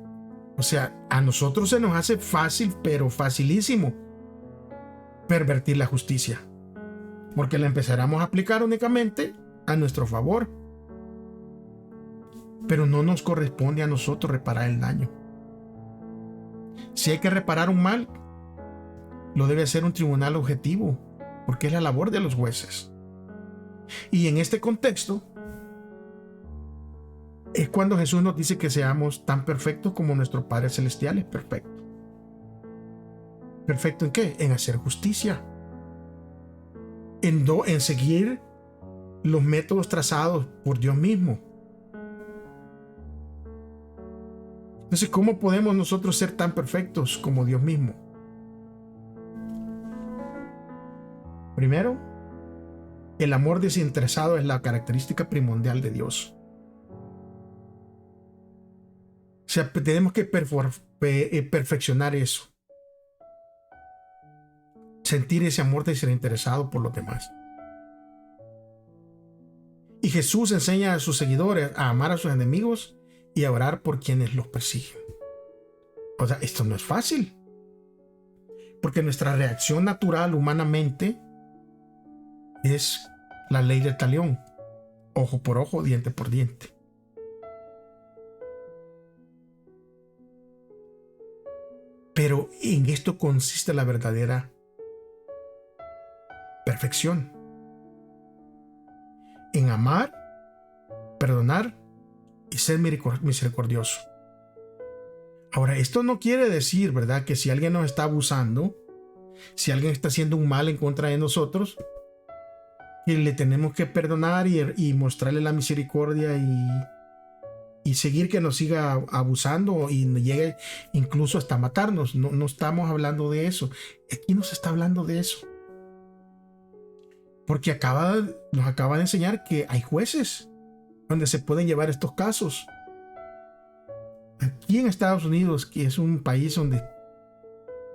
o sea, a nosotros se nos hace fácil, pero facilísimo, pervertir la justicia, porque la empezaremos a aplicar únicamente a nuestro favor. Pero no nos corresponde a nosotros reparar el daño. Si hay que reparar un mal, lo debe hacer un tribunal objetivo, porque es la labor de los jueces. Y en este contexto es cuando Jesús nos dice que seamos tan perfectos como nuestro Padre Celestial es perfecto. ¿Perfecto en qué? En hacer justicia. En seguir los métodos trazados por Dios mismo. Entonces, ¿cómo podemos nosotros ser tan perfectos como Dios mismo? Primero, el amor desinteresado es la característica primordial de Dios. O sea, tenemos que perfeccionar eso. Sentir ese amor desinteresado por los demás. Y Jesús enseña a sus seguidores a amar a sus enemigos y a orar por quienes los persiguen. O sea, esto no es fácil, porque nuestra reacción natural humanamente es la ley del talión: ojo por ojo, diente por diente. Pero en esto consiste la verdadera perfección: en amar, perdonar y ser misericordioso. Ahora, esto no quiere decir, ¿verdad?, que si alguien nos está abusando, si alguien está haciendo un mal en contra de nosotros, que le tenemos que perdonar y mostrarle la misericordia y seguir que nos siga abusando y llegue incluso hasta matarnos. No estamos hablando de eso. Aquí no se está hablando de eso. Porque nos acaba de enseñar que hay jueces donde se pueden llevar estos casos. Aquí en Estados Unidos, que es un país donde,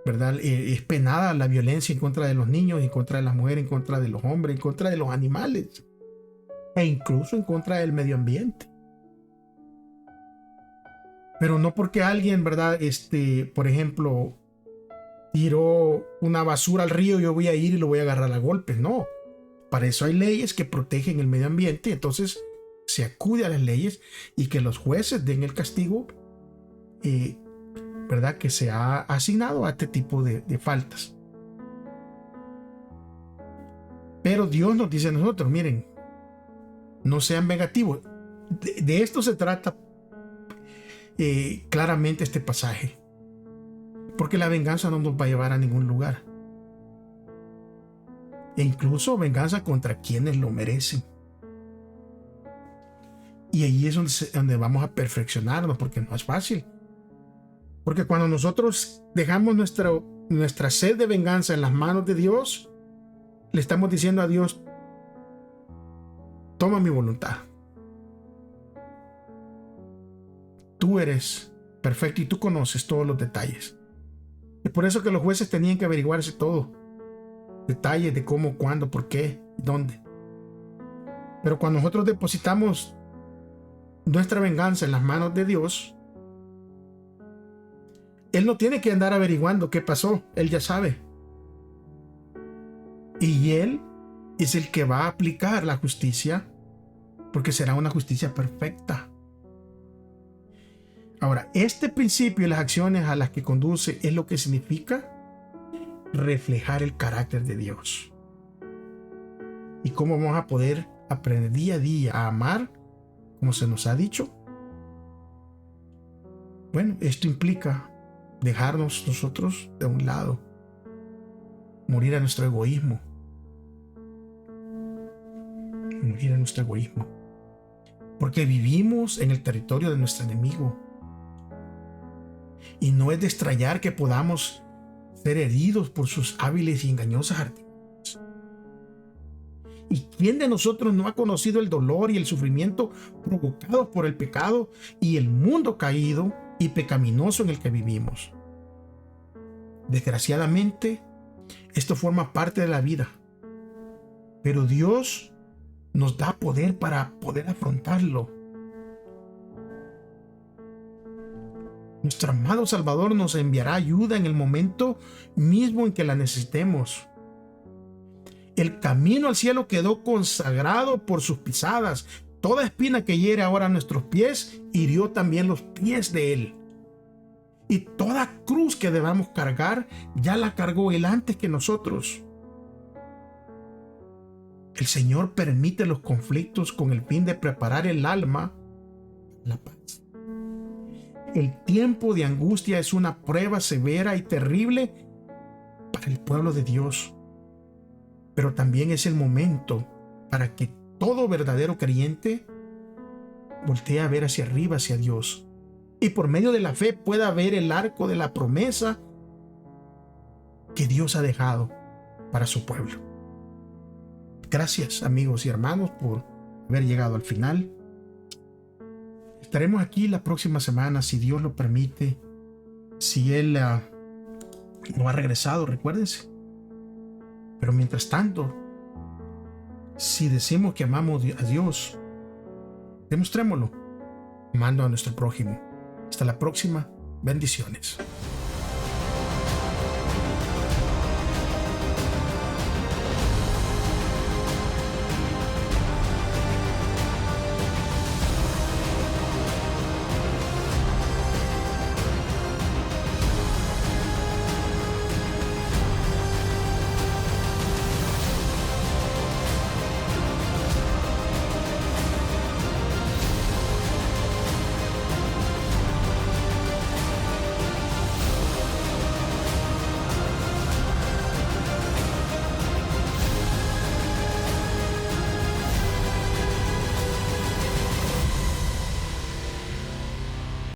¿verdad?, es penada la violencia en contra de los niños, en contra de las mujeres, en contra de los hombres, en contra de los animales e incluso en contra del medio ambiente. Pero no porque alguien, ¿verdad?, por ejemplo, tiró una basura al río, yo voy a ir y lo voy a agarrar a golpes. No. Para eso hay leyes que protegen el medio ambiente. Entonces se acude a las leyes y que los jueces den el castigo, ¿verdad?, que se ha asignado a este tipo de faltas. Pero Dios nos dice a nosotros: miren, no sean vengativos. De esto se trata claramente este pasaje, porque la venganza no nos va a llevar a ningún lugar, e incluso venganza contra quienes lo merecen. Y ahí es donde vamos a perfeccionarnos, porque no es fácil. Porque cuando nosotros dejamos nuestra sed de venganza en las manos de Dios, le estamos diciendo a Dios: toma mi voluntad. Tú eres perfecto y tú conoces todos los detalles. Es por eso que los jueces tenían que averiguarse todo. Detalles de cómo, cuándo, por qué, dónde. Pero cuando nosotros depositamos nuestra venganza en las manos de Dios, Él no tiene que andar averiguando qué pasó. Él ya sabe. Y Él es el que va a aplicar la justicia, porque será una justicia perfecta. Ahora, este principio y las acciones a las que conduce es lo que significa reflejar el carácter de Dios. ¿Y cómo vamos a poder aprender día a día a amar, como se nos ha dicho? Bueno, esto implica dejarnos nosotros de un lado, morir a nuestro egoísmo, porque vivimos en el territorio de nuestro enemigo. Y no es de extrañar que podamos ser heridos por sus hábiles y engañosas artimañas. ¿Y quién de nosotros no ha conocido el dolor y el sufrimiento provocados por el pecado y el mundo caído y pecaminoso en el que vivimos? Desgraciadamente, esto forma parte de la vida. Pero Dios nos da poder para poder afrontarlo. Nuestro amado Salvador nos enviará ayuda en el momento mismo en que la necesitemos. El camino al cielo quedó consagrado por sus pisadas. Toda espina que hiere ahora a nuestros pies, hirió también los pies de Él. Y toda cruz que debamos cargar, ya la cargó Él antes que nosotros. El Señor permite los conflictos con el fin de preparar el alma a la paz. El tiempo de angustia es una prueba severa y terrible para el pueblo de Dios, pero también es el momento para que todo verdadero creyente voltee a ver hacia arriba, hacia Dios, y por medio de la fe pueda ver el arco de la promesa que Dios ha dejado para su pueblo. Gracias, amigos y hermanos, por haber llegado al final. Estaremos aquí la próxima semana, si Dios lo permite. Si Él no ha regresado, recuérdense. Pero mientras tanto, si decimos que amamos a Dios, demostrémoslo amando a nuestro prójimo. Hasta la próxima. Bendiciones.